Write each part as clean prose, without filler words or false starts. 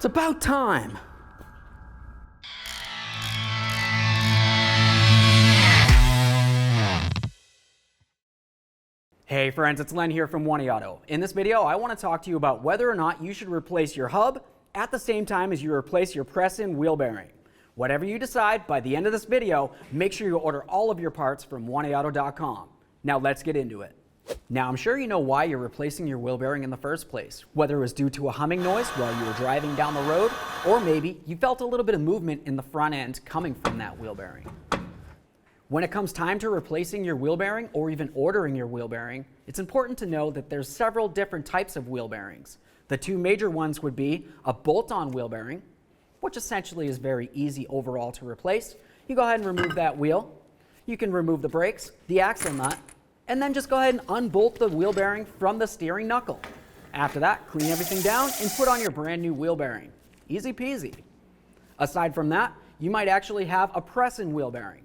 It's about time. Hey friends, it's Len here from Auto. In this video, I want to talk to you about whether or not you should replace your hub at the same time as you replace your press-in wheel bearing. Whatever you decide, by the end of this video, make sure you order all of your parts from oneauto.com. Now let's get into it. Now I'm sure you know why you're replacing your wheel bearing in the first place, whether it was due to a humming noise while you were driving down the road, or maybe you felt a little bit of movement in the front end coming from that wheel bearing. When it comes time to replacing your wheel bearing or even ordering your wheel bearing, it's important to know that there's several different types of wheel bearings. The two major ones would be a bolt-on wheel bearing, which essentially is very easy overall to replace. You go ahead and remove that wheel. You can remove the brakes, the axle nut, and then just go ahead and unbolt the wheel bearing from the steering knuckle. After that, clean everything down and put on your brand new wheel bearing. Easy peasy. Aside from that, you might actually have a press-in wheel bearing.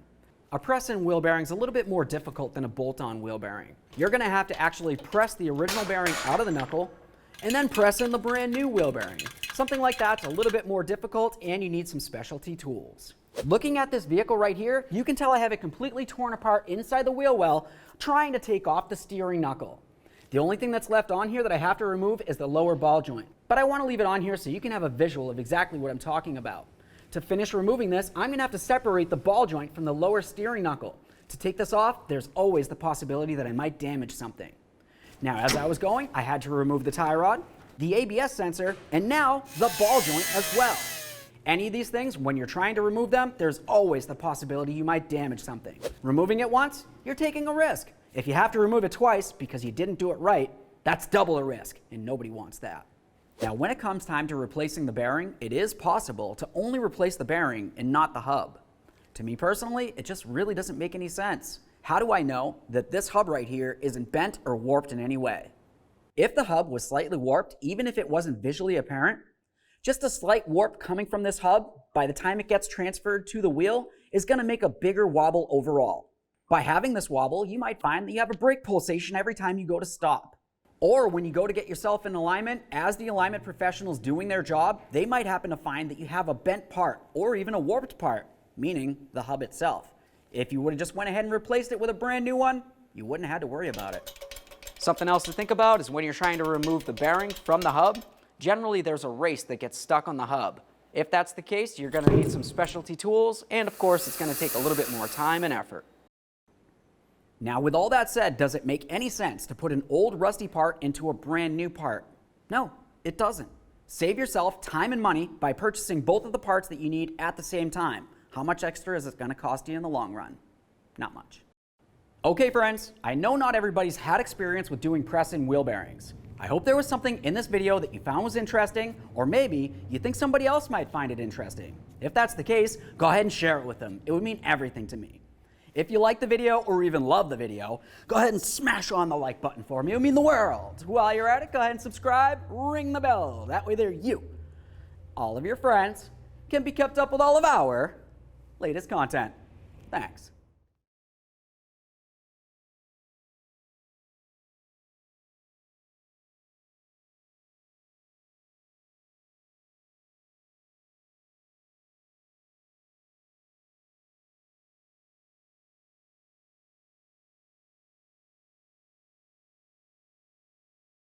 A press-in wheel bearing is a little bit more difficult than a bolt-on wheel bearing. You're going to have to actually press the original bearing out of the knuckle and then press in the brand new wheel bearing. Something like that's a little bit more difficult and you need some specialty tools. Looking at this vehicle right here, you can tell I have it completely torn apart inside the wheel well, trying to take off the steering knuckle. The only thing that's left on here that I have to remove is the lower ball joint, but I want to leave it on here so you can have a visual of exactly what I'm talking about. To finish removing this, I'm going to have to separate the ball joint from the lower steering knuckle. To take this off, there's always the possibility that I might damage something. Now, as I was going, I had to remove the tie rod, the ABS sensor, and now the ball joint as well. Any of these things, when you're trying to remove them, there's always the possibility you might damage something. Removing it once, you're taking a risk. If you have to remove it twice because you didn't do it right, that's double a risk, and nobody wants that. Now, when it comes time to replacing the bearing, it is possible to only replace the bearing and not the hub. To me personally, it just really doesn't make any sense. How do I know that this hub right here isn't bent or warped in any way? If the hub was slightly warped, even if it wasn't visually apparent, just a slight warp coming from this hub, by the time it gets transferred to the wheel, is going to make a bigger wobble overall. By having this wobble, you might find that you have a brake pulsation every time you go to stop. Or when you go to get yourself in alignment, as the alignment professionals doing their job, they might happen to find that you have a bent part or even a warped part, meaning the hub itself. If you would have just went ahead and replaced it with a brand new one, you wouldn't have had to worry about it. Something else to think about is when you're trying to remove the bearing from the hub, generally there's a race that gets stuck on the hub. If that's the case, you're going to need some specialty tools, and of course it's going to take a little bit more time and effort. Now, with all that said, does it make any sense to put an old rusty part into a brand new part? No, it doesn't. Save yourself time and money by purchasing both of the parts that you need at the same time. How much extra is it going to cost you in the long run? Not much. Okay friends, I know not everybody's had experience with doing press-in wheel bearings. I hope there was something in this video that you found was interesting, or maybe you think somebody else might find it interesting. If that's the case, go ahead and share it with them. It would mean everything to me. If you like the video or even love the video, go ahead and smash on the like button for me. It would mean the world. While you're at it, go ahead and subscribe, ring the bell. That way all of your friends, can be kept up with all of our latest content. Thanks.